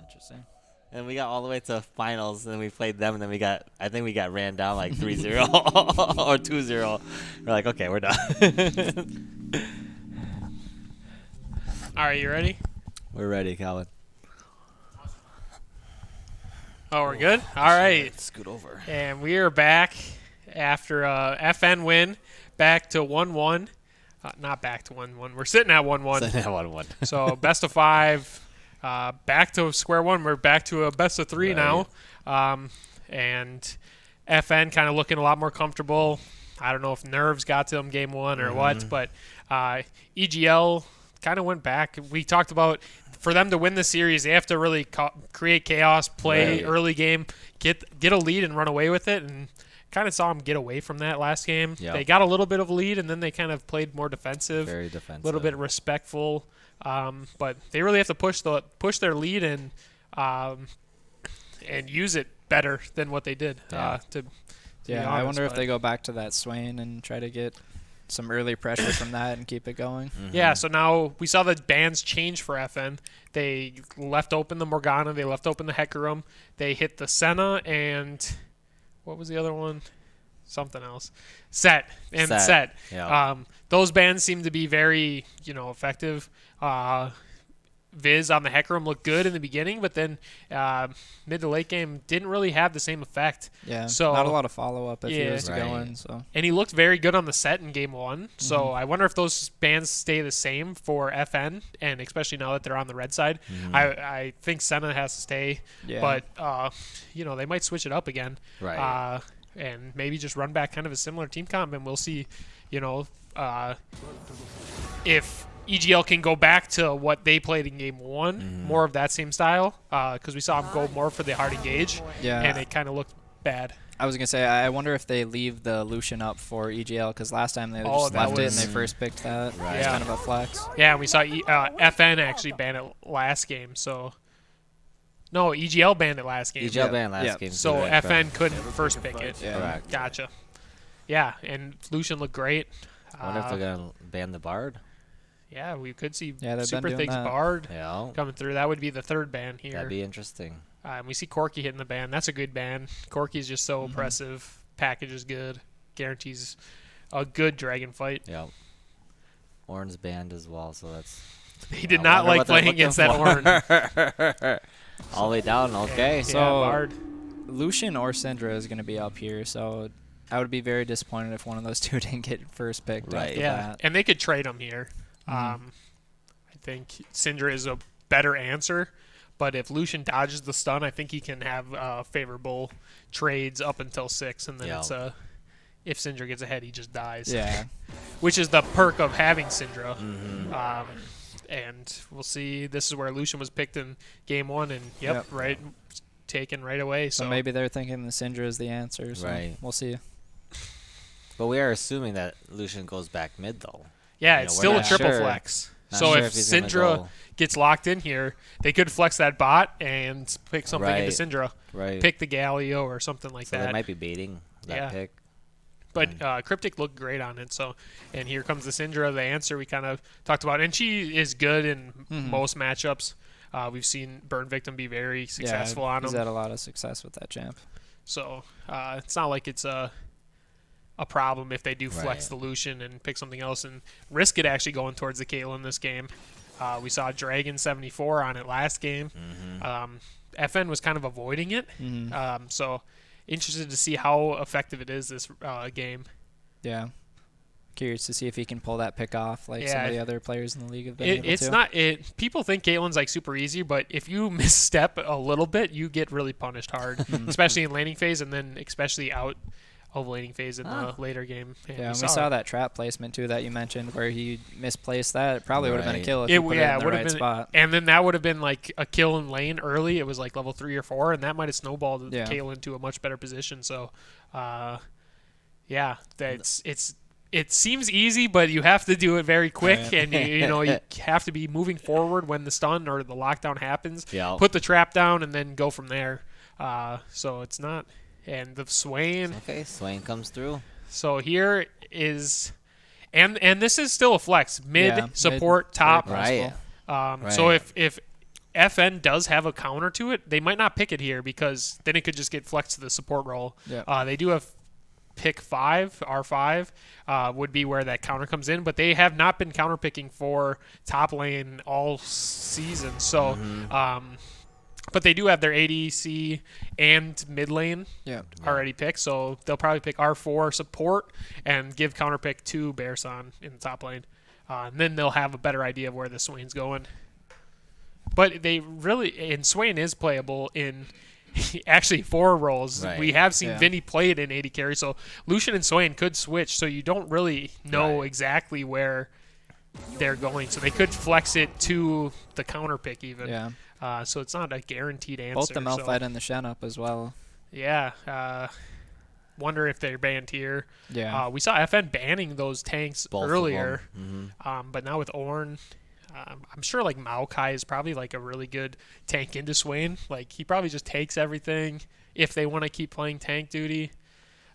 Interesting. And we got all the way to finals, and then we played them, and then I think we got ran down like 3-0 or 2-0. We're like, okay, we're done. All right, you ready? We're ready, Calvin. Oh, we're good? All right. Scoot over. And we are back after a FN win, back to 1-1. Not back to 1-1. We're sitting at 1-1. Sitting at 1-1. So best of 5. Back to square one. We're back to a best of 3 now. And FN kind of looking a lot more comfortable. I don't know if nerves got to them game 1 or what, but EGL kind of went back. We talked about for them to win the series, they have to really create chaos, play early game, get a lead and run away with it, and kind of saw them get away from that last game. Yep. They got a little bit of a lead, and then they kind of played more defensive, Very defensive. a little bit respectful. But they really have to push their lead and use it better than what they did. Yeah. To be honest, I wonder if they go back to that Swain and try to get some early pressure from that and keep it going. Yeah, so now we saw the bans change for FN. They left open the Morgana. They left open the Hecarim. They hit the Senna and what was the other one? Something else. Set. Yeah. Those bans seem to be very, effective. Viz on the Hecarim looked good in the beginning, but then mid to late game didn't really have the same effect. Yeah, so not a lot of follow-up if he yeah. was to go in. So. And he looked very good on the set in game 1. So I wonder if those bans stay the same for FN, and especially now that they're on the red side. I think Senna has to stay, but they might switch it up again. Right. And maybe just run back kind of a similar team comp, and we'll see, if EGL can go back to what they played in game 1, more of that same style, because we saw them go more for the hard engage, and it kind of looked bad. I was going to say, I wonder if they leave the Lucian up for EGL, because last time they just left it and they first picked that. Right. It's kind of a flex. Yeah, and we saw FN actually ban it last game, so... No, EGL banned it last game. EGL banned last game. So FN couldn't first pick it. Yeah. Correct. Gotcha. Yeah, and Lucian looked great. I wonder if they're going to ban the Bard. Yeah, we could see they've Super been doing Thig's that. Bard Yeah. coming through. That would be the 3rd ban here. That'd be interesting. And we see Corki hitting the ban. That's a good ban. Corki's just so impressive. Package is good. Guarantees a good dragon fight. Yeah. Orin's banned as well, so that's... He did not like playing against that Orin. All the way down, okay. So Bard. Lucian or Syndra is going to be up here, so I would be very disappointed if one of those two didn't get first picked. Right. Off the Yeah, bat. and they could trade him here. I think Syndra is a better answer, but if Lucian dodges the stun, I think he can have favorable trades up until 6, and then it's if Syndra gets ahead, he just dies. Yeah. Which is the perk of having Syndra. And we'll see. This is where Lucian was picked in game 1, and taken right away. So maybe they're thinking the Syndra is the answer. So Right. We'll see. But we are assuming that Lucian goes back mid, though. Yeah, it's still a triple sure. flex. Not So sure if he's gonna Syndra go. gets locked in here, they could flex that bot and pick something into Syndra. Right. Pick the Galio or something like so that. they might be baiting that Yeah. pick. But Cryptic looked great on it. So, and here comes the Syndra, the answer we kind of talked about. And she is good in most matchups. We've seen Burn Victim be very successful on he's him. had a lot of success with that champ. So it's not like it's a problem if they do flex the Lucian and pick something else and risk it actually going towards the Caitlyn this game. We saw Dragon 74 on it last game. FN was kind of avoiding it. So interested to see how effective it is this game. Yeah. Curious to see if he can pull that pick off like some of the other players in the league have been able it's to. not it. People think Caitlyn's like super easy, but if you misstep a little bit, you get really punished hard, especially in laning phase, and then especially out of laning phase in the later game. And we saw that trap placement too that you mentioned where he misplaced that. It probably would have been a kill if he put it in the right spot. And then that would have been like a kill in lane early. It was like level 3 or 4, and that might have snowballed Caitlyn to a much better position. So, it seems easy, but you have to do it very quick, and you have to be moving forward when the stun or the lockdown happens. Yeah. Put the trap down and then go from there. So it's not. And the Swain. Okay, Swain comes through. So here is, and this is still a flex. Mid, support, top. Right. So if FN does have a counter to it, they might not pick it here because then it could just get flexed to the support role. Yeah. They do have pick 5, R5 would be where that counter comes in, but they have not been counter picking for top lane all season. So, but they do have their ADC and mid lane Yeah. already picked, so they'll probably pick R4 support and give counter pick to Bearson in the top lane. And then they'll have a better idea of where the Swain's going. But they really, and Swain is playable in actually 4 roles. Right. We have seen Yeah. Vinny play it in AD carry, so Lucian and Swain could switch, so you don't really know Right. exactly where they're going. So they could flex it to the counter pick even. Yeah. So it's not a guaranteed answer. Both the so- Malphite and the Shen up as well. Yeah. Wonder if they're banned here. Yeah. We saw FN banning those tanks Both of earlier, them. but now with Ornn, I'm sure like Maokai is probably like a really good tank into Swain. Like he probably just takes everything if they want to keep playing tank duty.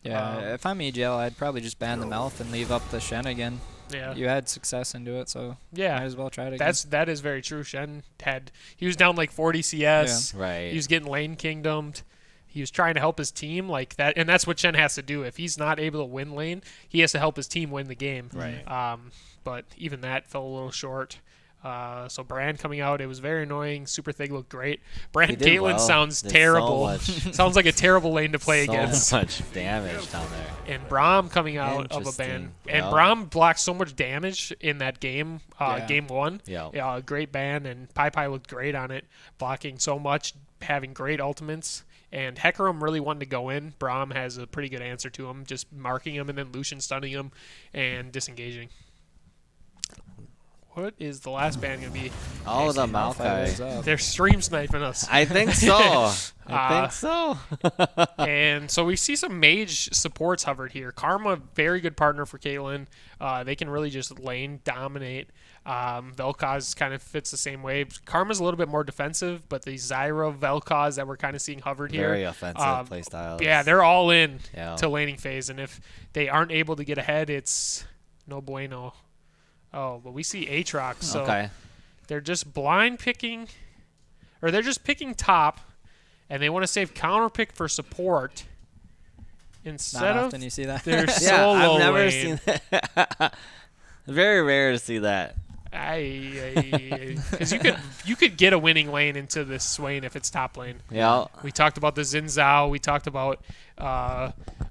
Yeah. If I'm EGL, I'd probably just ban the Malph and leave up the Shen again. Yeah, You had success into it, so yeah. might as well try it again. That is very true. Shen he was down like 40 CS. Right. He was getting lane kingdomed. He was trying to help his team like that, and that's what Shen has to do. If he's not able to win lane, he has to help his team win the game. Right. But even that fell a little short. So Brand coming out, it was very annoying. Super Thig looked great. Brand He did Caitlyn well. sounds Did terrible. So Sounds like a terrible lane to play so against. much damage down there. And Braum coming out of a ban. Interesting. And Yeah. Braum blocked so much damage in that game, Yeah. game 1. Yeah. Great ban, and Pai looked great on it, blocking so much, having great ultimates. And Hecarim really wanted to go in. Braum has a pretty good answer to him, just marking him and then Lucian stunning him and disengaging. What is the last ban going to be? All of the Malphite is Maokai. up. They're stream sniping us. I think so. I think so. And so we see some mage supports hovered here. Karma, very good partner for Caitlyn. They can really just lane dominate. Vel'Koz kind of fits the same way. Karma's a little bit more defensive, but the Zyra Vel'Koz that we're kind of seeing hovered here. Very offensive playstyle. Yeah, they're all in Yeah. to laning phase, and if they aren't able to get ahead, it's no bueno. Oh, but we see Aatrox, so Okay. they're just blind picking, or they're just picking top, and they want to save counter pick for support instead Not of often you see that. their Yeah, solo I've never lane. seen that. Very rare to see that. Because you could get a winning lane into this Swain if it's top lane. Yeah. We talked about the Xin Zhao. We talked about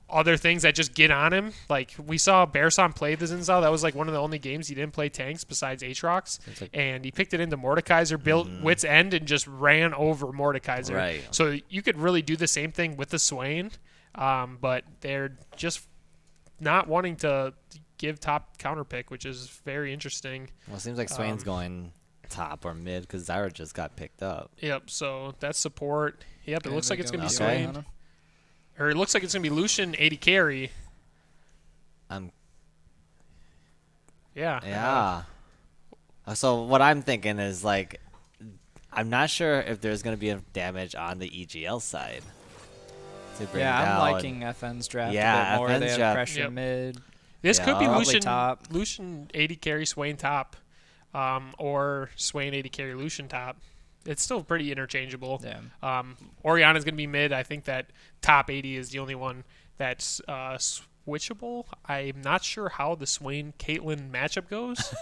other things that just get on him. Like we saw Bearson play the Xin Zhao. That was like one of the only games he didn't play tanks besides Aatrox. Like, And he picked it into Mordekaiser, built Wit's End, and just ran over Mordekaiser. Right. So you could really do the same thing with the Swain, but they're just not wanting to give top counter pick, which is very interesting. well, it seems like Swain's going top or mid because Zyra just got picked up. Yep, so that's support. Yep, it Yeah, looks like they it's go going to be with Okay. Swain. on him. Or it looks like it's going to be Lucian 80 carry. Um. Yeah. Yeah. So what I'm thinking is like, I'm not sure if there's gonna be enough damage on the EGL side to bring Yeah, I'm down. liking FN's draft Yeah, a bit more. FN's They have draft. pressure Yep. mid. This Yeah. could be Probably Lucian top. Lucian 80 carry Swain top, or Swain 80 carry Lucian top. It's still pretty interchangeable. Yeah. Oriana's going to be mid. I think that top 80 is the only one that's switchable. I'm not sure how the Swain Caitlyn matchup goes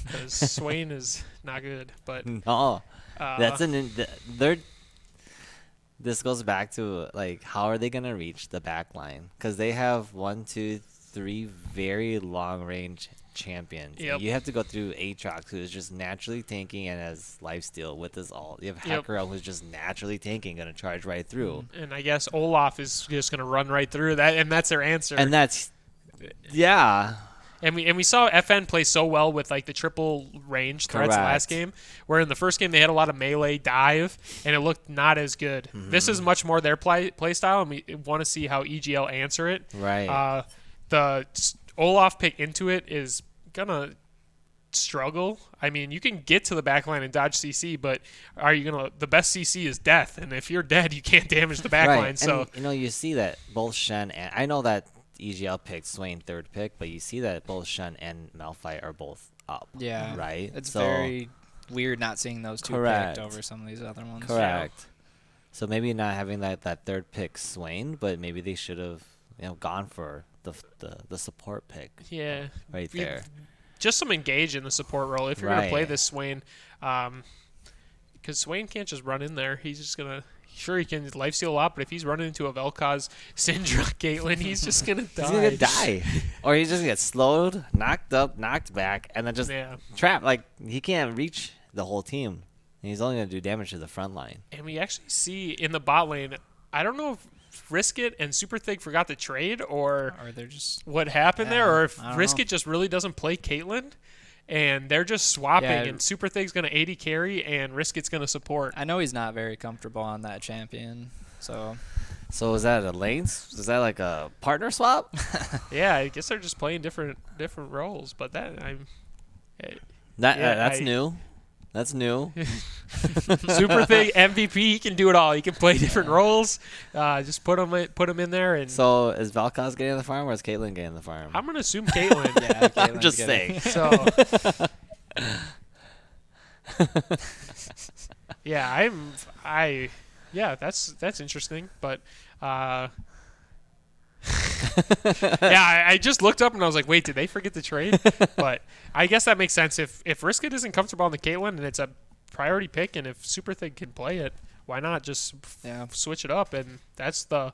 because Swain is not good. But No, that's they're. This goes back to like, how are they gonna reach the back line? Because they have 1, 2, 3 very long range champions. And Yep. you have to go through Aatrox, who is just naturally tanking and has lifesteal with his ult. You have Yep. Hecarim, who's just naturally tanking, gonna charge right through. and I guess Olaf is just going to run right through that, and that's their answer. And that's, yeah. And we saw FN play so well with like the triple range threats Correct. last game, where in the first game they had a lot of melee dive, and it looked not as good. This is much more their play style, and we want to see how EGL answer it. Right. The Olaf pick into it is gonna struggle. I mean, you can get to the back line and dodge CC, but are you gonna? The best CC is death, and if you're dead, you can't damage the back right. line. So And, you see that both Shen and I know that EGL picked Swain third pick, but you see that both Shen and Malphite are both up. Yeah. Right. It's So, very weird not seeing those two Correct. picked over some of these other ones. Correct. So maybe not having that third pick Swain, but maybe they should have gone for the support pick. Yeah. Right there. Just some engage in the support role if you're going to play Right. this Swain. Because Swain can't just run in there. He's just going to... Sure, he can lifesteal a lot, but if he's running into a Vel'Koz, Syndra, Caitlyn, he's just going to die. He's going to die. Or he just gets slowed, knocked up, knocked back, and then just trapped. Like, he can't reach the whole team. And he's only going to do damage to the front line. And we actually see in the bot lane, I don't know if Risk It and Super Thig forgot to trade or they're just what happened there, or if I don't Risk know. It just really doesn't play Caitlyn. And they're just swapping, Yeah. and Super Thig's going to AD carry, and Risk It's going to support. I know he's not very comfortable on that champion, so So is that a lanes? Is that like a partner swap? Yeah, I guess they're just playing different roles, but that's That's new. That's new. Super Thig MVP. He can do it all. He can play different roles. Just put him in there, and So is Vel'Koz getting the farm or is Caitlyn getting the farm? I'm gonna assume Caitlyn. yeah, I'm Caitlin's just getting- saying. So yeah, that's interesting, but yeah, I just looked up and I was like, wait, did they forget to trade? But I guess that makes sense. If Risk It isn't comfortable on the Caitlyn and it's a priority pick, and if Super Thig can play it, why not just switch it up? And that's the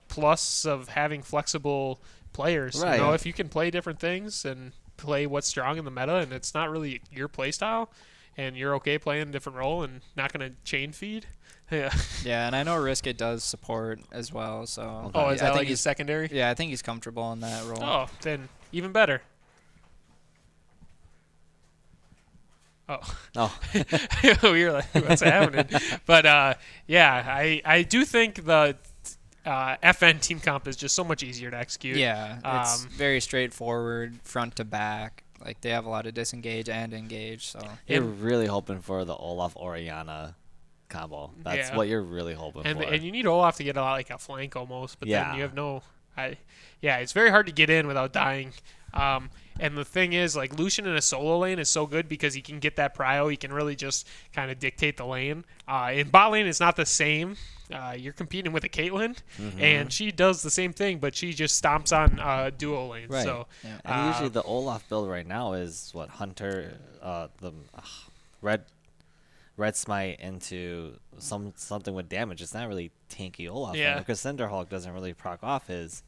plus of having flexible players. Right. You know, if you can play different things and play what's strong in the meta, and it's not really your play style, and you're okay playing a different role and not going to chain feed. Yeah. Yeah, and I know Risk It does support as well, so Oh, is I that think like his secondary? Yeah, I think he's comfortable in that role. Oh, then even better. Oh. Oh. We were like, what's happening? But yeah, I do think the FN team comp is just so much easier to execute. Yeah, it's very straightforward, front to back. Like, they have a lot of disengage and engage, so You're really hoping for the Olaf Oriana combo. That's what you're really hoping for. And you need Olaf to get a lot like a flank almost, but then Yeah. you have no. It's very hard to get in without dying. And the thing is, like, Lucian in a solo lane is so good because he can get that prio. He can really just kind of dictate the lane. In bot lane, it's not the same. You're competing with a Caitlyn, and she does the same thing, but she just stomps on duo lanes. Right. So, and usually the Olaf build right now is what Hunter, the red smite into something with damage. It's not really tanky Olaf. Yeah. Because Cinderhawk doesn't really proc off his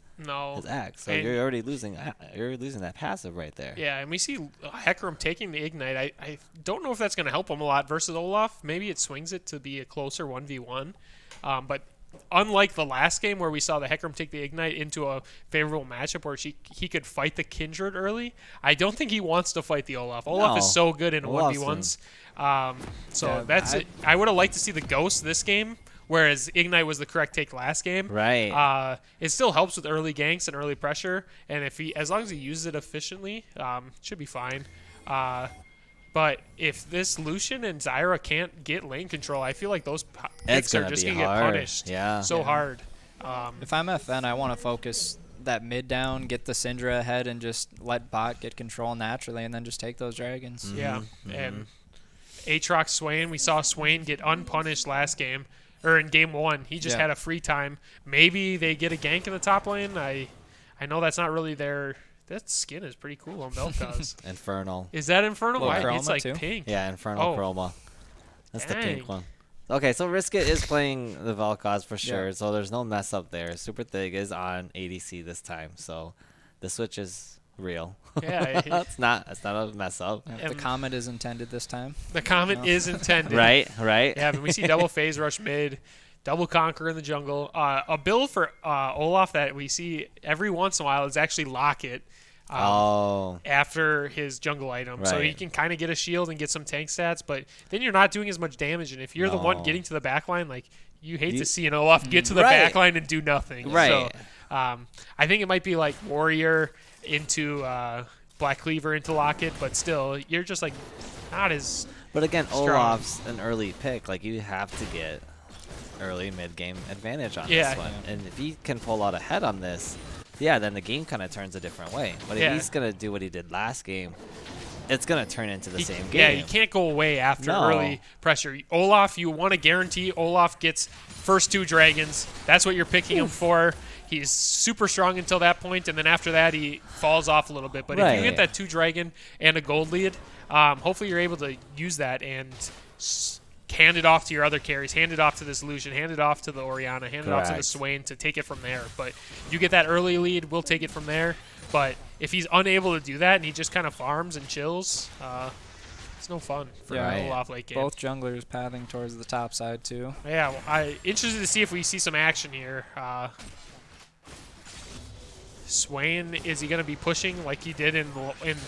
axe, so And- you're already losing. You're losing that passive right there. Yeah, and we see Hecarim taking the Ignite. I don't know if that's going to help him a lot versus Olaf. Maybe it swings it to be a closer 1v1. But unlike the last game where we saw the Hecarim take the Ignite into a favorable matchup where he could fight the Kindred early, I don't think he wants to fight the Olaf. Olaf is so good in Olaf's 1v1s. So Yeah, that's it. I would have liked to see the Ghost this game, whereas Ignite was the correct take last game. Right. It still helps with early ganks and early pressure, and as long as he uses it efficiently, it should be fine. But if this Lucian and Zyra can't get lane control, I feel like those picks are just be gonna get hard. punished Yeah. hard. if I'm FN, I want to focus that mid down, get the Syndra ahead, and just let bot get control naturally, and then just take those dragons. Yeah, and Aatrox Swain, we saw Swain get unpunished last game, or in game 1. He just had a free time. Maybe they get a gank in the top lane. I know that's not really their. That skin is pretty cool on Vel'Koz. Infernal. Is that Infernal? Little Why? chroma It's like too? pink. Yeah, Infernal Oh. Chroma. That's the pink Dang. one. Okay, so Risk It is playing the Vel'Koz for sure, Yeah. so there's no mess up there. Super Thig is on ADC this time, so the switch is real. Yeah, it's not a mess up. Yeah, the comet is intended this time. the comment is intended. Right. Yeah, but we see double phase rush mid, double conquer in the jungle. A build for Olaf that we see every once in a while is actually Locket. After his jungle item. So he Right. can kind of get a shield and get some tank stats, but then you're not doing as much damage. And if you're the one No. getting to the backline, like, you hate to see an Olaf get to the Right. backline and do nothing. Right. So I think it might be like Warrior into Black Cleaver into Locket, but still, you're just like not as But again, strong. Olaf's an early pick. Like, you have to get early mid-game advantage on Yeah. this one. And if he can pull out ahead on this, then the game kind of turns a different way. But if Yeah. he's going to do what he did last game, it's gonna turn into the same game. Yeah, you can't go away after No. early pressure. Olaf, you want to guarantee Olaf gets first 2 dragons. That's what you're picking him for. He's super strong until that point, and then after that he falls off a little bit. But if you get that 2 dragon and a gold lead, hopefully you're able to use that and hand it off to your other carries, hand it off to this Lucian, hand it off to the Orianna, hand it off to the Swain to take it from there. But you get that early lead, we'll take it from there. But if he's unable to do that and he just kind of farms and chills, it's no fun for Olaf late game. Both junglers pathing towards the top side too. Yeah, well, I'm interested to see if we see some action here. Swain, is he going to be pushing like he did in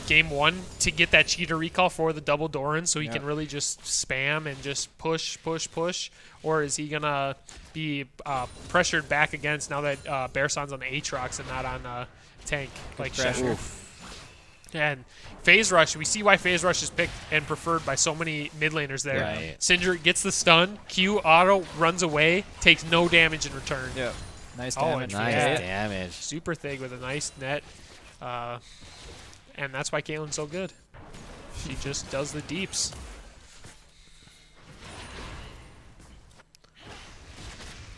game 1 to get that cheater recall for the double Doran so he can really just spam and just push? Or is he going to be pressured back against now that Bearsan's on the Aatrox and not on tank like Shesher? And Phase Rush, we see why Phase Rush is picked and preferred by so many mid laners there. Right. Syndra gets the stun, Q auto, runs away, takes no damage in return. Yeah. Nice damage. Nice damage. Super Thig with a nice net. And that's why Caitlyn's so good. She just does the deeps.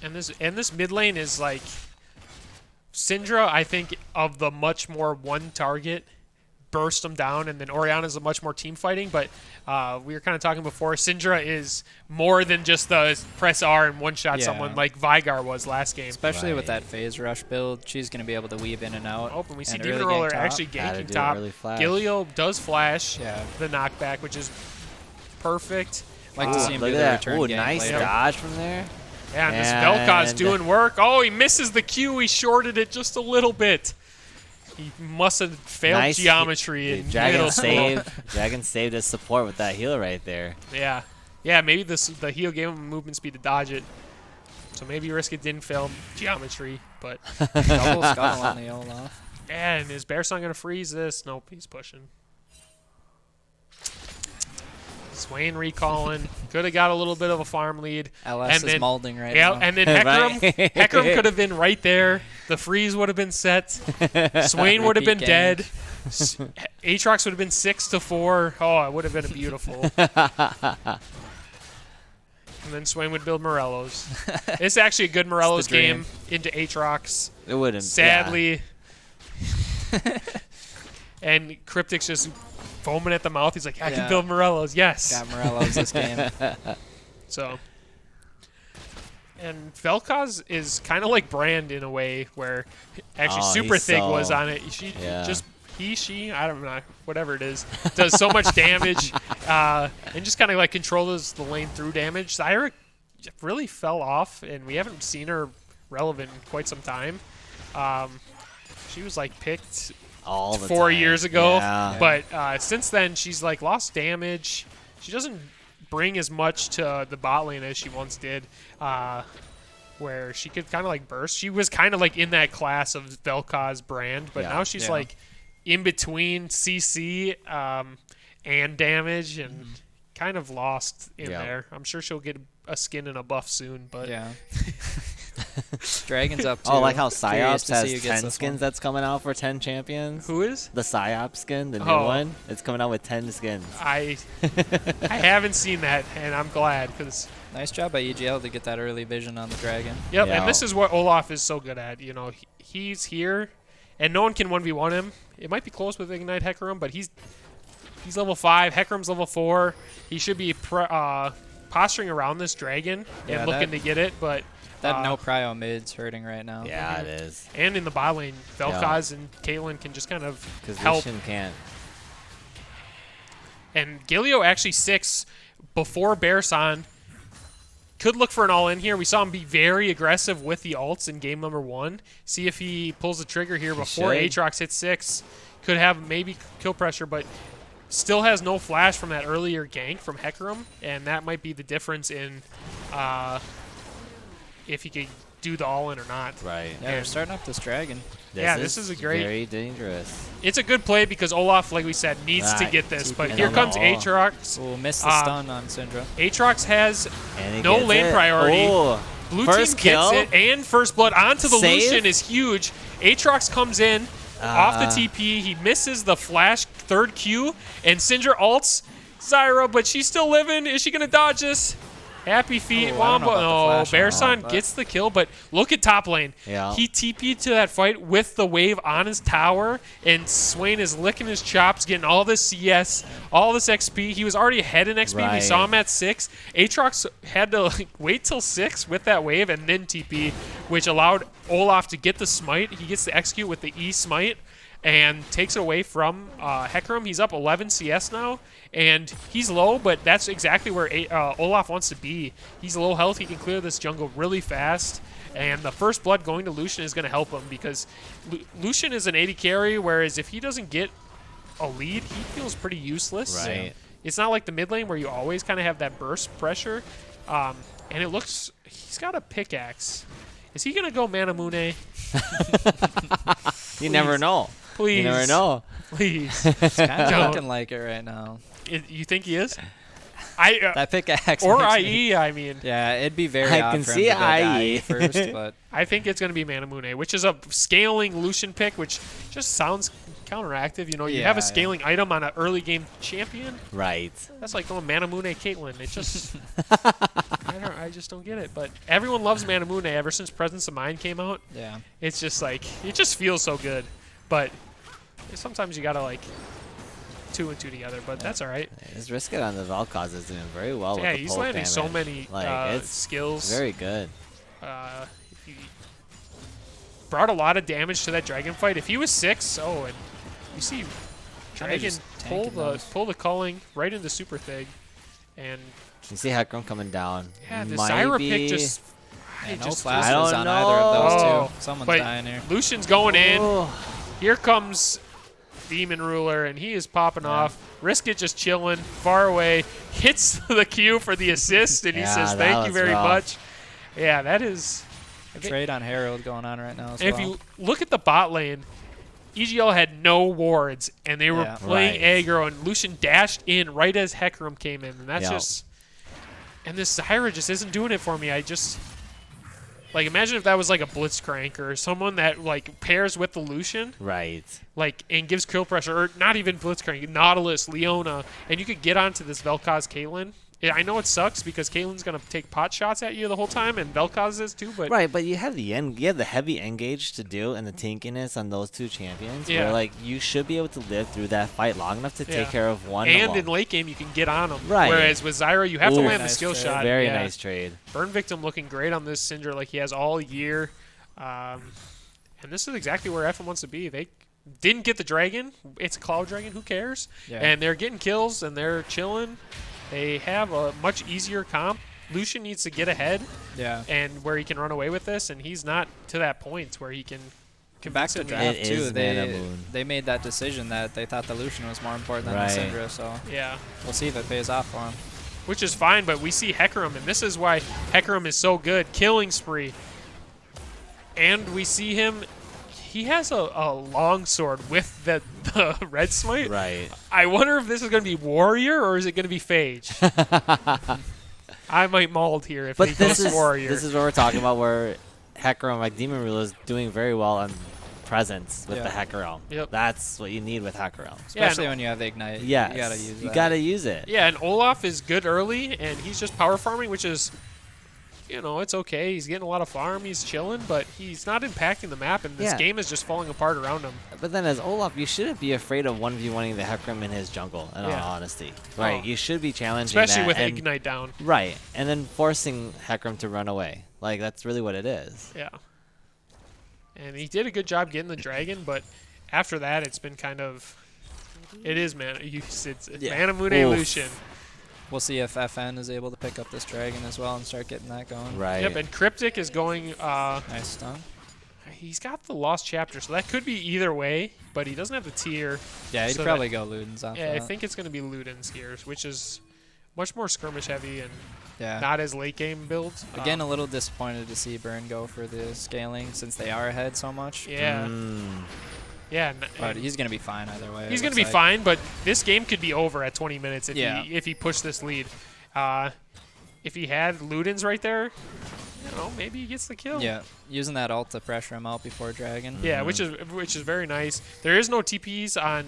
And this mid lane is like Syndra, I think, of the much more one target, burst them down, and then Orianna's a much more team fighting. But we were kind of talking before, Syndra is more than just the press R and one-shot someone like Vygar was last game. Especially with that phase rush build, she's going to be able to weave in and out. Oh, and we see and Demon really Roller gank actually top. ganking top. Gilio does flash the knockback, which is perfect. Like to see him look do at the that. return Ooh, gank nice later. dodge from there. Yeah, and this Vel'Koz doing work. Oh, he misses the Q. He shorted it just a little bit. He must have failed geometry in Dragon saved his support with that heal right there. Yeah. Yeah, maybe the heal gave him movement speed to dodge it. So maybe Riskit didn't fail geometry, but... Double scuttle on the Olaf. And is Bearson going to freeze this? Nope, he's pushing. Swain recalling. Could have got a little bit of a farm lead. LS is molding right now. And then Hecarim could have been right there. The freeze would have been set. Swain would have been dead. Aatrox would have been 6-4. Oh, it would have been beautiful. And then Swain would build Morello's. It's actually a good Morello's game into Aatrox. It wouldn't. Sadly. Yeah. And Cryptic's just foaming at the mouth. He's like, I can build Morello's. Yes. Got Morello's this game. So. And Vel'Koz is kind of like Brand in a way where actually Super Thig was on it. She, I don't know, whatever it is, does so much damage and just kind of like controls the lane through damage. Zyra really fell off, and we haven't seen her relevant in quite some time. She was like picked all the 4 time. years ago, Yeah. but since then she's like lost damage. She doesn't bring as much to the bot lane as she once did, where she could kind of like burst. She was kind of like in that class of Vel'Koz Brand, but now she's like in between CC and damage and kind of lost in there. I'm sure she'll get a skin and a buff soon, but Dragon's up too. Oh, like how Psyops has 10 skins skins that's coming out for 10 champions? Who is? The Psyops skin, the new one. It's coming out with 10 skins. I haven't seen that, and I'm glad because. Nice job by EGL to get that early vision on the Dragon. Yep, and this is what Olaf is so good at. You know, he's here, and no one can 1v1 him. It might be close with Ignite Hecarim, but he's level 5. Hecarim's level 4. He should be posturing around this Dragon and looking to get it, but... That no prio mid's hurting right now. Yeah, it is. And in the bot lane, Vel'Koz and Caitlyn can just kind of help. Lucian can't. And Gilio actually 6 before Bearson. Could look for an all-in here. We saw him be very aggressive with the ults in game number 1. See if he pulls the trigger here before Aatrox hits 6. Could have maybe kill pressure, but still has no flash from that earlier gank from Hecarim, and that might be the difference in if he could do the all-in or not. Right. Yeah, they're starting up this Dragon. This is a great... Very dangerous. It's a good play because Olaf, like we said, needs to get this. But here comes Aatrox. We'll miss the stun on Syndra. Aatrox has no lane priority. Blue team gets it, and first blood onto the Lucian is huge. Aatrox comes in, off the TP. He misses the flash third Q, and Syndra ults Zyra, but she's still living. Is she going to dodge this? Happy feet, Ooh, I don't know Wombo. about the No, flash on Bearson that, gets the kill, but look at top lane. Yeah. He TP'd to that fight with the wave on his tower, and Swain is licking his chops, getting all this CS, all this XP. He was already ahead in XP. We Right. saw him at 6. Aatrox had to wait till 6 with that wave and then TP, which allowed Olaf to get the smite. He gets to execute with the E smite and takes it away from Hecarim. He's up 11 CS now, and he's low, but that's exactly where Olaf wants to be. He's low health. He can clear this jungle really fast, and the first blood going to Lucian is going to help him because Lucian is an 80 carry, whereas if he doesn't get a lead, he feels pretty useless. Right. It's not like the mid lane where you always kind of have that burst pressure, and it looks he's got a pickaxe. Is he going to go Manamune? You never know. Please. You never know. Please. It's kind of Don't. looking like it right now. You think he is? That pickaxe. Or makes me- IE, I mean. Yeah, it'd be very I odd can for see him to go to IE. IE first, but I think it's going to be Manamune, which is a scaling Lucian pick, which just sounds counteractive. You know, you have a Yeah, scaling item on an early game champion. Right. That's like going Manamune Caitlyn. It just, I just don't get it. But everyone loves Manamune ever since Presence of Mind came out. yeah. It's just like, it just feels so good. But sometimes you got to like 2 and 2 together, but that's all right. His Risket on the Vel'Koz is doing very well Yeah, with the he's pulse landing so damage. many Like, it's skills. very good. He brought a lot of damage to that dragon fight. If he was 6, and you see Dragon just tanking those. pull the culling right into Super Thing, and You see Hecarim coming down. yeah, the Might Zyra be- pick just. Yeah, it no just flashes I don't on either of those know. two. Someone's But dying here. Lucian's going in. Oh, Here comes Demon Ruler, and he is popping off. Risk it just chilling, far away. Hits the Q for the assist, and he Yeah, says, that thank you was very rough. much. Yeah, that is. A trade on Herald going on right now as And if well. you look at the bot lane, EGL had no wards, and they were Yeah. playing Right. aggro, and Lucian dashed in right as Hecarim came in, and that's Yep. just. And this Zyra just isn't doing it for me. I just. Like, imagine if that was like a Blitzcrank or someone that like pairs with the Lucian, right. like, and gives kill pressure, or not even Blitzcrank, Nautilus, Leona, and you could get onto this Vel'Koz Caitlyn. Yeah, I know it sucks because Caitlyn's gonna take pot shots at you the whole time, and Vel'Koz is too. But Right, but you have the heavy engage to do and the tankiness on those two champions. Yeah. Where like you should be able to live through that fight long enough to Yeah. take care of one. and alone. in late game you can get on them. Right. Whereas with Zyra, you have to Ooh. land the Nice skill trade. shot. Very Yeah. nice trade. Burn Victim looking great on this Syndra like he has all year. And this is exactly where FM wants to be. They didn't get the dragon. It's a Cloud Dragon. Who cares? Yeah. And they're getting kills and they're chilling. They have a much easier comp. Lucian needs to get ahead Yeah. and where he can run away with this, and he's not to that point where he can Back convince to him draft It too. is Mana They Moon. they made that decision that they thought the Lucian was more important than Right. the Syndra. So Yeah. we'll see if it pays off for him. Which is fine, but we see Hecarim, and this is why Hecarim is so good. Killing spree. And we see him, he has a long sword with the red smite. Right. I wonder if this is going to be warrior or is it going to be phage? I might mold here if But he this goes is warrior. this is what we're talking about, where Hecarim, like Demon Ruler, is doing very well on presence with Yeah. the Hecarim. Yep. That's what you need with Hecarim. Especially no- when you have Ignite. Yes. You gotta use You that. gotta use it. Yeah, and Olaf is good early, and he's just power farming, which is, it's okay. He's getting a lot of farm. He's chilling, but he's not impacting the map, and this Yeah. game is just falling apart around him. But then as Olaf, you shouldn't be afraid of 1v1ing the Hecarim in his jungle, in all Yeah. honesty. Right. Oh. You should be challenging Especially that with and- Ignite down. Right. And then forcing Hecarim to run away. Like, that's really what it is. Yeah. And he did a good job getting the dragon, but after that, it's been kind of. It is it's Yeah. Manamune Oof. Lucian. We'll see if FN is able to pick up this dragon as well and start getting that going. Right. Yep, and Cryptic is going. Nice stun. He's got the Lost Chapter, so that could be either way, but he doesn't have the tier. Yeah, he'd So probably go Ludens off Yeah, I that. think it's going to be Ludens here, which is much more skirmish heavy and Yeah. not as late game build. Again, a little disappointed to see Burn go for the scaling since they are ahead so much. Yeah. Mm. Yeah. But he's going to be fine either way. He's it going to looks be like. fine, but this game could be over at 20 minutes if Yeah. he pushed this lead. If he had Ludens right there, you know, maybe he gets the kill. Yeah, using that ult to pressure him out before dragon. Yeah, which is very nice. There is no TPs on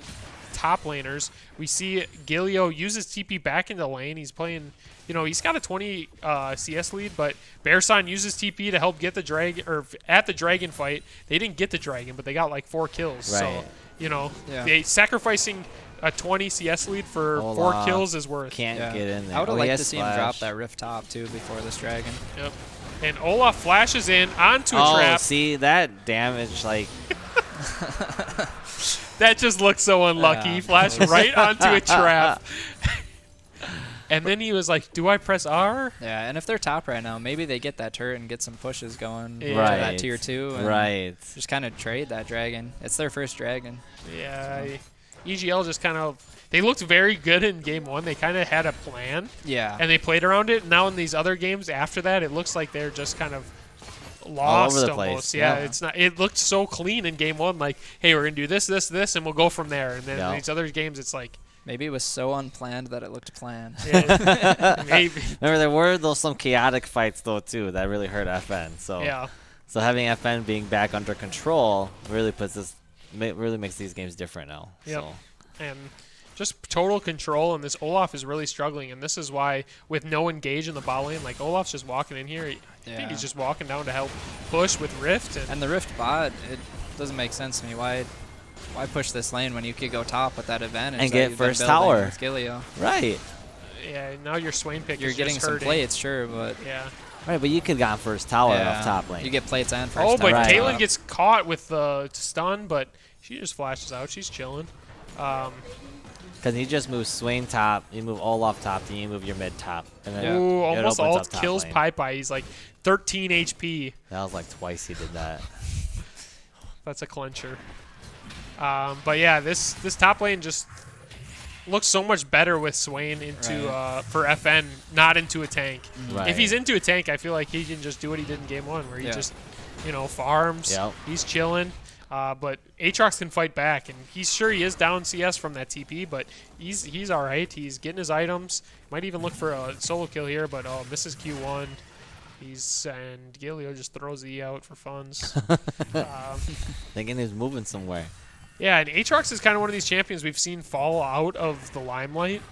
top laners. We see Gilio uses TP back into lane. He's playing, you know, he's got a 20 CS lead, but Bearson uses TP to help get the dragon, or at the dragon fight. They didn't get the dragon, but they got like 4 kills. Right. So, you know, Yeah. they sacrificing a 20 CS lead for Olaf 4 kills is worth. Can't Yeah. get in there. I would have Oh, liked yes, to see him Flash. drop that rift top too before this dragon. Yep. And Olaf flashes in onto a Oh, trap. see that damage, like That just looked so unlucky. He flashed right onto a trap. And then he was like, do I press R? Yeah, and if they're top right now, maybe they get that turret and get some pushes going Yeah. to right, that tier 2. And right. Just kind of trade that dragon. It's their first dragon. Yeah. EGL just kind of, they looked very good in game 1. They kind of had a plan, Yeah. and they played around it. Now in these other games after that, it looks like they're just kind of All lost over the almost. place. Yeah, Yeah. it's not. It looked so clean in game 1. Like, hey, we're gonna do this, this, this, and we'll go from there. And then Yeah. in these other games, it's like, Maybe it was so unplanned that it looked planned. yeah, maybe. Remember, there were some chaotic fights though too that really hurt FN. So Yeah. so having FN being back under control really really makes these games different now. Yep. So. And just total control, and this Olaf is really struggling, and this is why with no engage in the bot lane, like Olaf's just walking in here. I think Yeah. he's just walking down to help push with Rift, And the rift bot, it doesn't make sense to me. Why push this lane when you could go top with that advantage And that get you've been first building tower. with Gilio? Right. yeah, now your Swain pick You're is getting just some hurting. plates, sure, but Yeah. Right, but you could have gone first tower yeah, off top lane. you get plates and first Oh, but tower. Right. Caitlyn gets caught with the stun, but she just flashes out. She's chilling. Because you just move Swain top, you move Olaf top, then you move your mid top. And then Yeah. Ooh, it almost opens all up top kills lane. Pi. He's like 13 HP. That was like twice he did that. That's a clincher. But yeah, this top lane just looks so much better with Swain into Right. for FN, not into a tank. Right. If he's into a tank, I feel like he can just do what he did in game 1, where he Yeah. just, you know, farms. Yep. He's chilling. But Aatrox can fight back, and he's sure he is down CS from that TP, but he's all right. He's getting his items. Might even look for a solo kill here, but misses Q1. And Gilio just throws the E out for funds. Thinking he's moving somewhere. Yeah, and Aatrox is kind of one of these champions we've seen fall out of the limelight.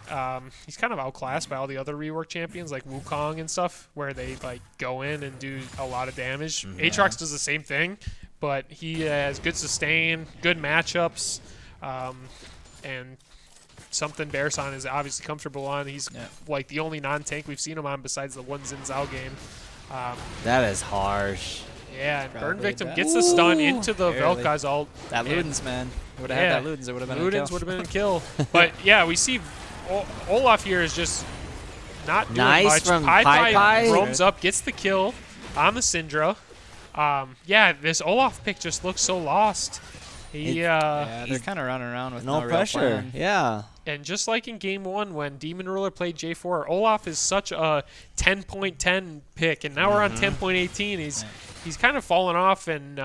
He's kind of outclassed by all the other rework champions like Wukong and stuff, where they like go in and do a lot of damage. Aatrox does the same thing, but he has good sustain, good matchups, and something Bearson is obviously comfortable on. He's like the only non-tank we've seen him on besides the one Xin Zhao game. That is harsh. Yeah, and Burn Probably Victim bad. gets the stun into the Barely. Vel'Koz ult. That And- Ludens, man. Would have Yeah. had that Ludens, it would have been a Ludens kill. would have been a kill. But yeah, we see Olaf here is just not doing Nice much. from Pi Pi. roams up, gets the kill on the Syndra. Yeah, this Olaf pick just looks so lost. He Yeah, they're kind of running around with No real pressure. plan. Yeah. and just like in game 1 when Demon Ruler played J4, Olaf is such a 10.10 pick, and now we're on 10.18. He's kind of fallen off, and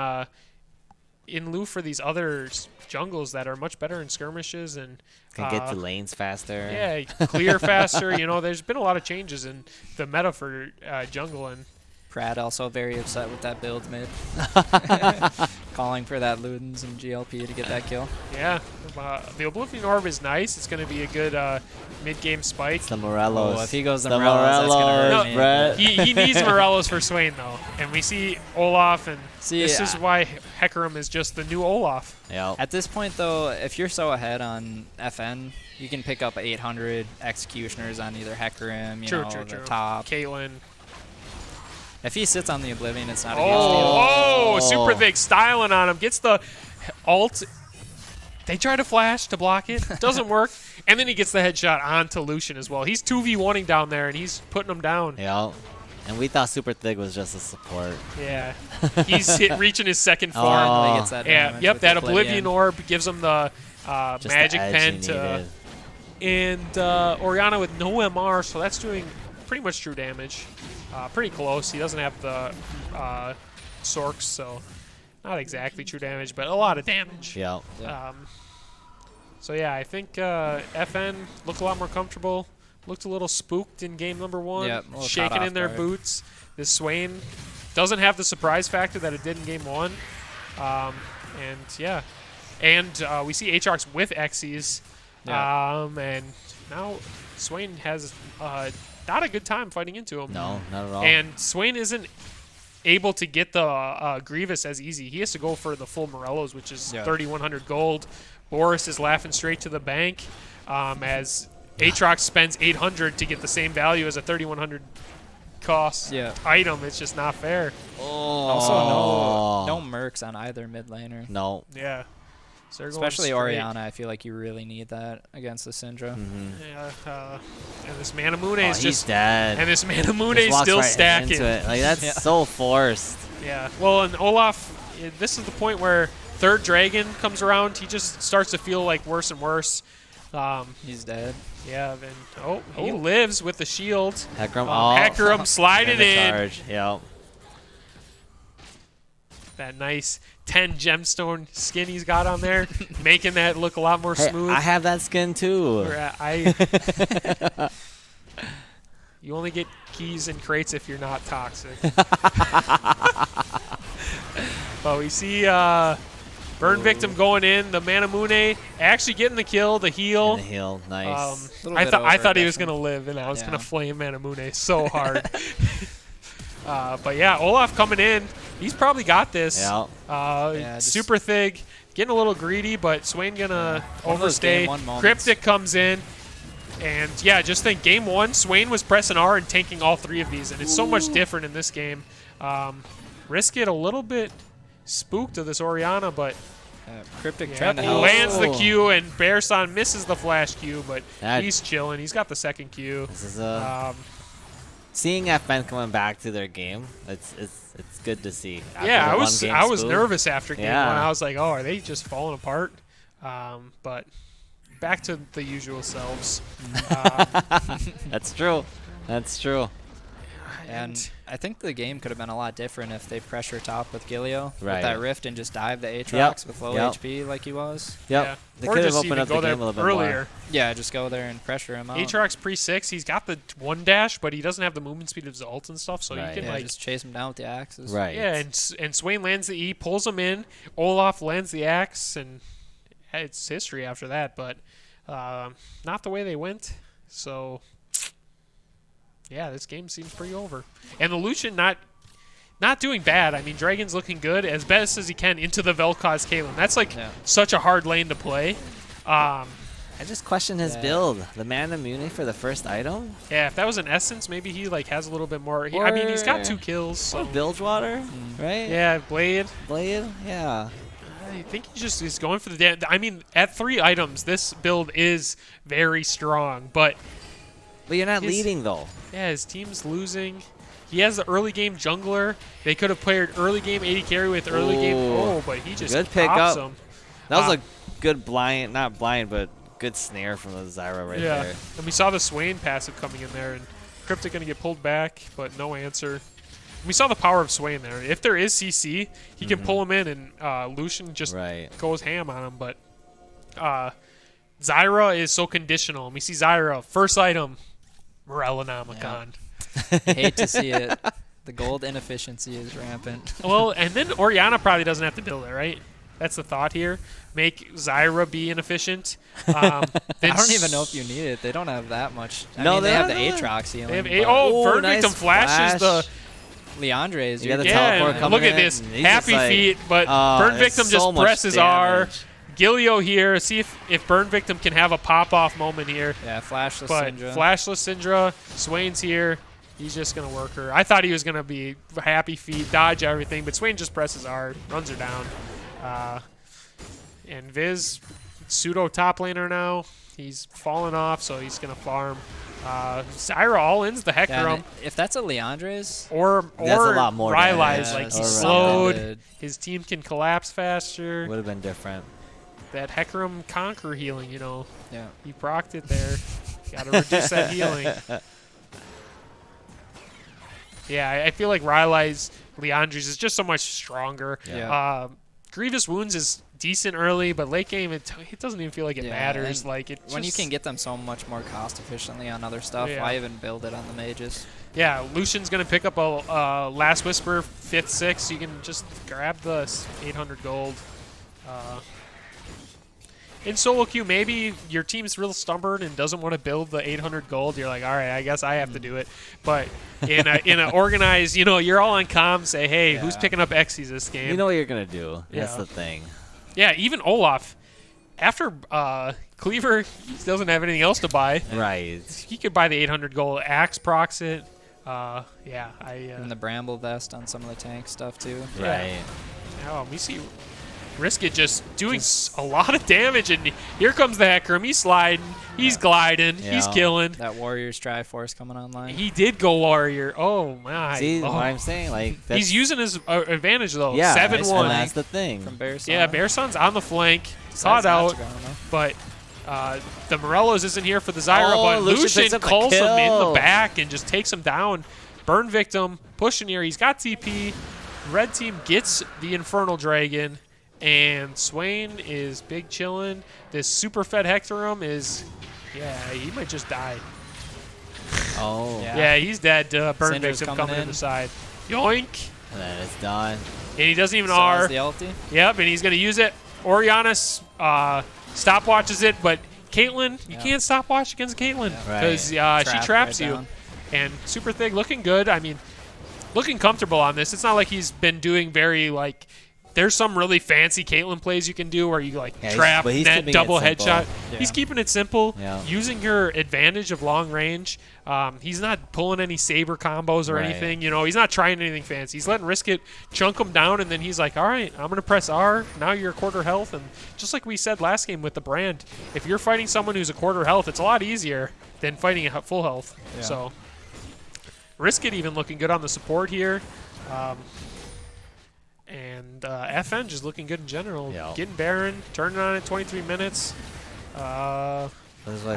in lieu for these other jungles that are much better in skirmishes and Can get to lanes faster. yeah, clear faster. You know, there's been a lot of changes in the meta for jungle, and Pratt also very upset with that build mid. Calling for that Ludens and GLP to get that kill. yeah, the Oblivion Orb is nice. It's going to be a good mid-game spike. The Morelos. Oh, if he goes the the Morellos, that's gonna hurt No, me. Brett. He needs Morellos for Swain, though. And we see Olaf, and See, this is why Hecarim is just the new Olaf. Yep. At this point, though, if you're so ahead on FN, you can pick up 800 executioners on either Hecarim, True, the true. top. Caitlyn. If he sits on the Oblivion, it's not a huge deal. Oh, super thick styling on him. Gets the ult. They try to flash to block it. Doesn't work. And then he gets the headshot onto Lucian as well. He's 2v1ing down there, and he's putting him down. Yep. And we thought Super Thick was just a support. Yeah. He's reaching his second form. Finally gets that Yeah, damage yep, with that Oblivion Orb gives him the Just magic the edge pen he to... needed. And Orianna with no MR, so that's doing pretty much true damage. Pretty close. He doesn't have the Sorks, so not exactly true damage, but a lot of damage. Yep. So yeah, I think FN look a lot more comfortable. looked a little spooked in game number 1, Yep, a little shaking caught in off their guard. boots. This Swain doesn't have the surprise factor that it did in game 1. And yeah. And we see Aatrox with Xyz. Yeah. And now Swain has not a good time fighting into him. No, not at all. And Swain isn't able to get the Grievous as easy. He has to go for the full Morellos, which is 3,100 gold. Boris is laughing straight to the bank as Aatrox spends 800 to get the same value as a 3,100 cost item. It's just not fair. Also, no mercs on either mid laner. No. Yeah. So Especially Orianna, I feel like you really need that against the Syndra. Yeah, and this Manamune is he's just dead. And this Manamune Just is walks still right stacking. into it. Like that's so forced. Yeah. Well, and Olaf, this is the point where third dragon comes around. He just starts to feel like worse and worse. He's dead. Yeah. Then he lives with the shield. Hecarim. Hecarim slided in. Charge. Yep. That nice 10 gemstone skin he's got on there, making that look a lot more smooth. I have that skin too. You only get keys and crates if you're not toxic. But we see Burn Victim going in. The Manamune actually getting the kill, the heal. And the heal, nice. I thought he was going to live, and I was going to flame Manamune so hard. But yeah, Olaf coming in. He's probably got this. Yeah. Super Thig, getting a little greedy, but Swain gonna overstay. Cryptic comes in. And yeah, just think game 1, Swain was pressing R and tanking all 3 of these, and it's so much different in this game. Risk it a little bit spooked of this Orianna, but Cryptic trying to he help. lands the Q, and Bearson misses the flash Q, but That- he's chilling. He's got the second Q. This is seeing FN coming back to their game. It's good to see. Yeah, After the I was spook. nervous after game 1. Yeah. I was like, oh, are they just falling apart? But back to the usual selves. That's true. That's true. And I think the game could have been a lot different if they pressure top with Gilio with Right. that rift and just dive the Aatrox Yep. with low Yep. HP like he was. Yep. Yeah. They Or could have just opened even up the go there game a little bit earlier. more. Yeah, just go there and pressure him out. Aatrox pre-6, he's got the 1 dash, but he doesn't have the movement speed of his ult and stuff, so Right. you can Yeah, like just chase him down with the axes. Right. yeah, and Swain lands the E, pulls him in. Olaf lands the axe, and it's history after that. But not the way they went. So yeah, this game seems pretty over. And the Lucian not doing bad. I mean, Dragon's looking good as best as he can into the Vel'Koz Kalim. That's like such a hard lane to play. I just question his Yeah. build. The Manamune for the first item? Yeah, if that was an Essence, maybe he like has a little bit more. I mean, he's got Or- 2 kills. So. Or Bilgewater? Right? Yeah, Blade. Blade? Yeah. I think he's going for the I mean, at 3 items, this build is very strong. But But you're not His- leading though. yeah, his team's losing. He has the early game jungler. They could have played early game AD carry with early game. Oh, but he just Good pick pops up. him. That was a good blind, not blind, but good snare from the Zyra right Yeah, there. and we saw the Swain passive coming in there, and Cryptic going to get pulled back, but no answer. We saw the power of Swain there. If there is CC, he can pull him in, and Lucian just Right. goes ham on him. But Zyra is so conditional. And we see Zyra, first item, Morellonomicon. Hate to see it. The gold inefficiency is rampant. Well, and then Orianna probably doesn't have to build it, right? That's the thought here. Make Zyra be inefficient. I don't even know if you need it. They don't have that much. I No, mean, they they have the don't. Aatrox healing. They have but oh, Ooh, Burn nice Victim flashes the Leandre is You your got the yeah. teleport And coming look at in, this and he's happy just like, feet, but Burn there's Victim so just much presses R. damage. Gilio here. See if Burn Victim can have a pop off moment here. Yeah, flashless But Syndra. flashless Syndra, Swain's here. He's just gonna work her. I thought he was gonna be happy feet, dodge everything, but Swain just presses R, runs her down. And Viz, pseudo top laner now. He's fallen off, so he's gonna farm. Zyra all ins the Yeah, Hecarim. and if that's a Leandre's, Or That's a lot more Rylai's, damage. like Yeah, he's or slowed. Rylai. His team can collapse faster. Would have been different. That Hecarim conquer healing, you know, yeah. he procced it there. Got to reduce that healing. Yeah, I feel like Rylai's Leandre's is just so much stronger. Yeah. Grievous Wounds is decent early, but late game it doesn't even feel like it matters. Like when you can get them so much more cost efficiently on other stuff, why even build it on the mages? Yeah, Lucian's gonna pick up a Last Whisper 5th, 6th. You can just grab the 800 gold. In solo queue, maybe your team's real stubborn and doesn't want to build the 800 gold. You're like, all right, I guess I have to do it. But in a organized, you're all on comms. Say, hey, who's picking up Xyz this game? You know what you're gonna do. That's the thing. Yeah, even Olaf, after Cleaver doesn't have anything else to buy. Right. He could buy the 800 gold. Axe procs it. And the Bramble Vest on some of the tank stuff too. Right. Oh, we see Riskit just doing a lot of damage, and here comes the Hecarim. He's sliding. He's gliding. He's killing. That Warrior's Triforce coming online. He did go Warrior. Oh, my. See what I'm saying? Like he's using his advantage, though. Yeah, 7-1. and that's the thing. From Bearson. Yeah, Bearson's on the flank. Caught out. But the Morellos isn't here for the Zyra, but Lucian calls him in the back and just takes him down. Burn victim. Pushing here. He's got TP. Red team gets the Infernal Dragon. And Swain is big chillin'. This super fed Hecarim is, he might just die. Oh. Yeah, he's dead. Burn Syndra's victim coming in the side. Yoink. And then it's done. And he doesn't even So R. the ulti? Yep, and he's going to use it. Orianna stopwatches it, but Caitlyn, you can't stopwatch against Caitlyn because she traps you. Down. And Super Thig looking good. I mean, looking comfortable on this. It's not like he's been doing very, like, there's some really fancy Caitlyn plays you can do where you trap, net, double headshot. Yeah. He's keeping it simple, Yeah. using her advantage of long range. He's not pulling any saber combos or anything. He's not trying anything fancy. He's letting Riskit chunk him down, and then he's like, all right, I'm going to press R. Now you're a quarter health. And just like we said last game with the brand, if you're fighting someone who's a quarter health, it's a lot easier than fighting a full health. Yeah. So Riskit even looking good on the support here. And FN just looking good in general. Yeah. Getting Baron, turning on in 23 minutes. I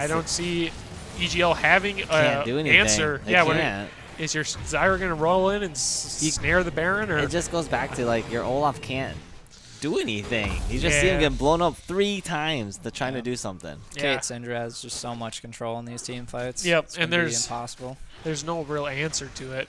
don't see EGL having an answer. Is your Zyra going to roll in and snare the Baron? Or? It just goes back to, like, your Olaf can't do anything. You just see him get blown up 3 times to trying to do something. Kate Syndra has just so much control in these team fights. Yep, it's and there's impossible. There's no real answer to it.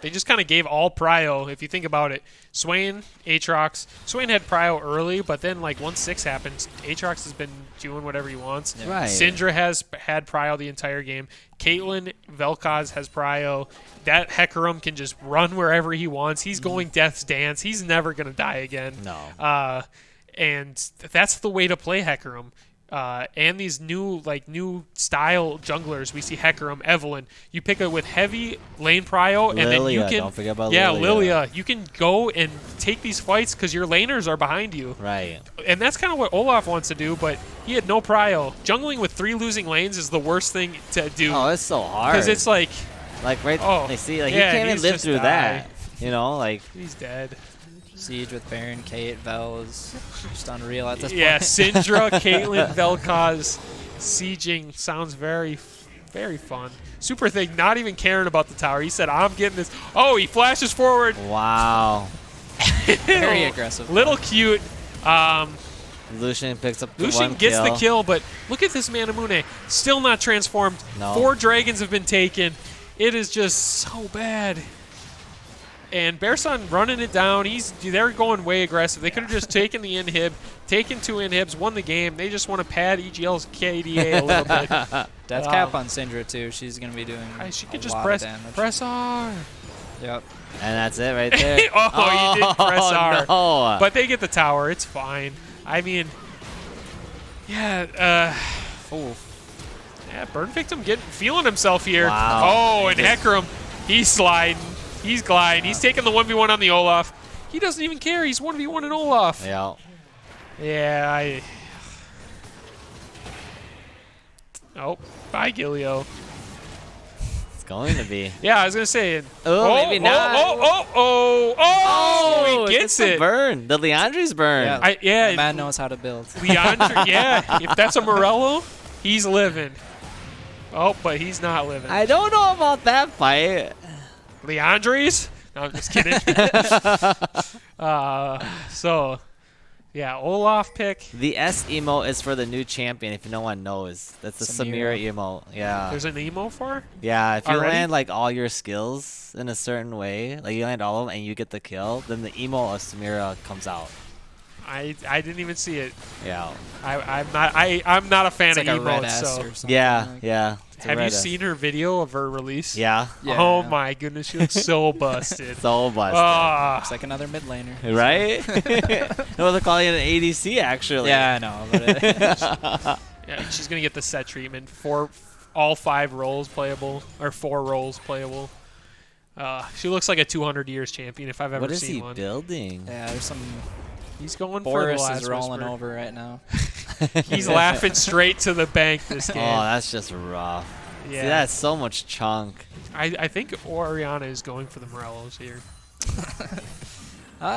They just kind of gave all prio, if you think about it. Swain, Aatrox. Swain had prio early, but then, like, once 6 happens, Aatrox has been doing whatever he wants. Yeah. Right. Syndra has had prio the entire game. Caitlyn, Vel'Koz has prio. That Hecarim can just run wherever he wants. He's going Death's Dance. He's never going to die again. No. And that's the way to play Hecarim. And these new style junglers, we see Hecarim, Evelynn. You pick it with heavy lane prio, and then you can don't forget about Lilia. You can go and take these fights because your laners are behind you. Right. And that's kind of what Olaf wants to do, but he had no prio. Jungling with 3 losing lanes is the worst thing to do. Oh, it's so hard. Because it's like, they see, like, he can't even live through that. He's dead. Siege with Baron, Kate, Vel is just unreal at this point. Yeah, Syndra, Caitlyn, Vel'Koz, sieging sounds very, very fun. Super Thing not even caring about the tower. He said, I'm getting this. Oh, he flashes forward. Wow. Very aggressive. Little cute. Lucian picks up the Lucian gets the kill, but look at this Manamune. Still not transformed. No. 4 dragons have been taken. It is just so bad. And Bearson running it down. They're going way aggressive. They could have just taken the inhib, taken 2 inhibs, won the game. They just want to pad EGL's KDA a little bit. Death cap on Syndra too. She's gonna be doing. She could a just lot press of damage. press R. Yep. And that's it right there. You did press R. No. But they get the tower. It's fine. I mean, yeah. Burn Victim feeling himself here. Wow. Oh, and Hecarim, he's sliding. He's gliding. He's taking the 1v1 on the Olaf. He doesn't even care. He's 1v1 in Olaf. Yeah. Yeah, Oh, bye, Gilio. It's going to be. Yeah, I was going to say. Maybe not. He gets it. The burn. The Leandri's burn. Yeah. Man knows how to build. Leandri, yeah. If that's a Morello, he's living. Oh, but he's not living. I don't know about that fight. Leandri's? No, I'm just kidding. So, yeah, Olaf pick. The S emote is for the new champion, if no one knows. That's the Samira emote. Yeah. There's an emo for her? Yeah, if you Already? land like all your skills in a certain way, like you land all of them and you get the kill, then the emote of Samira comes out. I didn't even see it. Yeah. I'm not a fan It's of like a red emotes. S So or something. Yeah, like. yeah. It's a have you red S. seen her video of her release? Yeah. Yeah. Oh my goodness, she looks so busted. So busted. Ah. It's like another mid laner. Right? No, they're calling it an ADC actually. Yeah, I know. But Yeah, she's gonna get the set treatment. All 5 roles playable, or 4 roles playable. She looks like a 200 years champion if I've ever What is seen he one. building? yeah, there's some. He's going Boris for the last is rolling whisper. over right now. He's laughing straight to the bank this Oh, game. that's just rough. Yeah. See, that's so much chunk. I think Oriana is going for the Morellos here.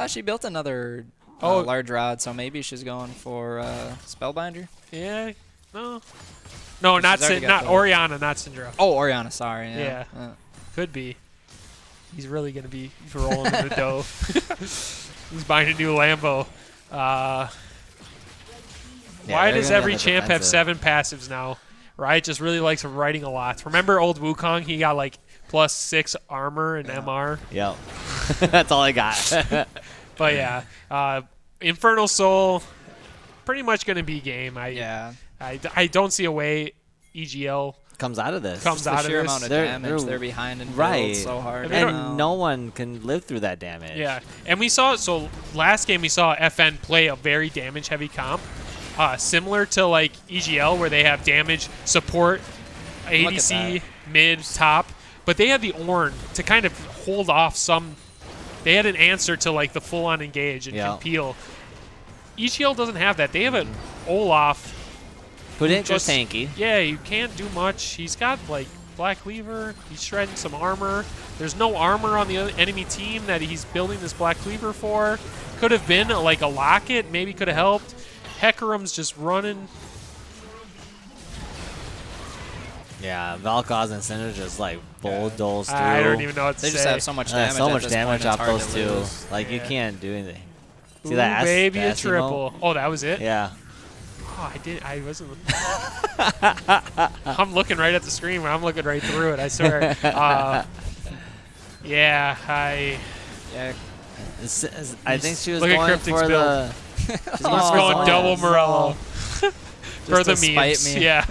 She built another Oh. large rod, so maybe she's going for Spellbinder. Yeah, no, She's not already got not the- Oriana, not Syndra. Oh, Oriana, sorry. Yeah. Yeah. Could be. He's really gonna be rolling in the dough. He's buying a new Lambo. Why they're does gonna every have a champ have defensive. 7 passives now? Riot just really likes writing a lot. Remember old Wukong? He got like +6 armor and MR. Yep. That's all I got. But yeah, Infernal Soul, pretty much going to be game. Yeah. I don't see a way EGL Comes out of this. comes The out of sheer this. amount of They're- damage they're- they're behind in right. build so hard. And they right don't- now. And no one can live through that damage. Yeah, and we saw so last game we saw FN play a very damage heavy comp, similar to like EGL where they have damage support, ADC mid top, but they had the Ornn to kind of hold off some. They had an answer to like the full on engage and Yeah. can peel. EGL doesn't have that. They have an Olaf. Who didn't go just- tanky. Yeah, you can't do much. He's got like Black Cleaver. He's shredding some armor. There's no armor on the enemy team that he's building this Black Cleaver for. Could have been like a locket. Maybe could have helped. Hecarim's just running. Yeah, Valkaz and Cinder just like bulldoze through. I don't even know what to They say. just have so much damage. so at much this damage point, off it's hard those to two. lose. Like you Yeah. can't do anything. See Ooh, that? baby, the a S emote? triple. Oh, that was it? Yeah. Oh, I wasn't. I'm looking right at the screen. I'm looking right through it. I swear. Yeah, Yeah. I think she was Look at going Cryptic's for build. the. He's Oh, going yes. double Morello. For the to spite memes. me. Yeah.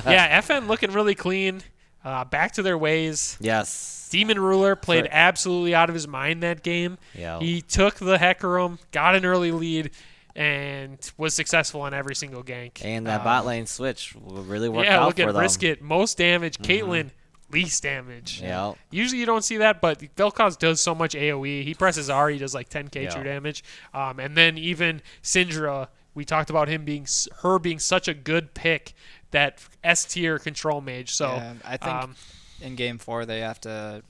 Yeah, FN looking really clean. Back to their ways. Yes. Demon Ruler played For- absolutely out of his mind that game. Yeah. He took the Hecarim, got an early lead, and was successful on every single gank. And that bot lane switch really worked Yeah, out look for at them. Brisket. Most damage. Caitlyn, least damage. Yeah. Usually you don't see that, but Vel'Koz does so much AoE. He presses R, he does like 10k Yeah. true damage. And then even Syndra, we talked about her being such a good pick, that S tier control mage. So Yeah, I think in game 4 they have to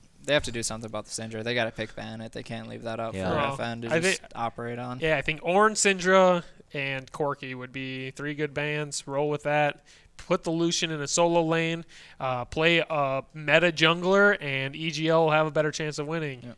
do something about the Syndra. They got to pick Bannett. They can't leave that up Yeah. for Well, FN to I just think- operate on. yeah, I think Ornn, Syndra, and Corki would be 3 good bans. Roll with that. Put the Lucian in a solo lane. Play a meta jungler, and EGL will have a better chance of winning. Yep.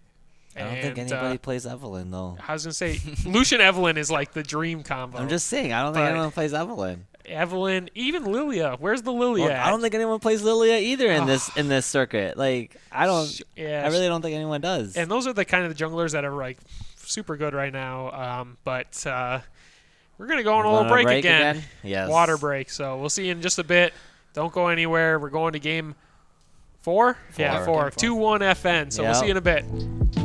I don't think And, anybody plays Evelyn though. I was gonna say Lucian Evelyn is like the dream combo. I'm just saying, I don't think But- anyone plays Evelyn. Evelyn, even Lilia. Where's the Lilia? Well, I don't think anyone plays Lilia either in this circuit. Like I don't. Yeah, I really don't think anyone does. And those are the kind of the junglers that are like super good right now. But we're gonna go on a little Wanna break again. Yes. Water break. So we'll see you in just a bit. Don't go anywhere. We're going to game 4. Yeah, 4. Four. Game 4. 2-1 FN. So we'll Yep. see you in a bit.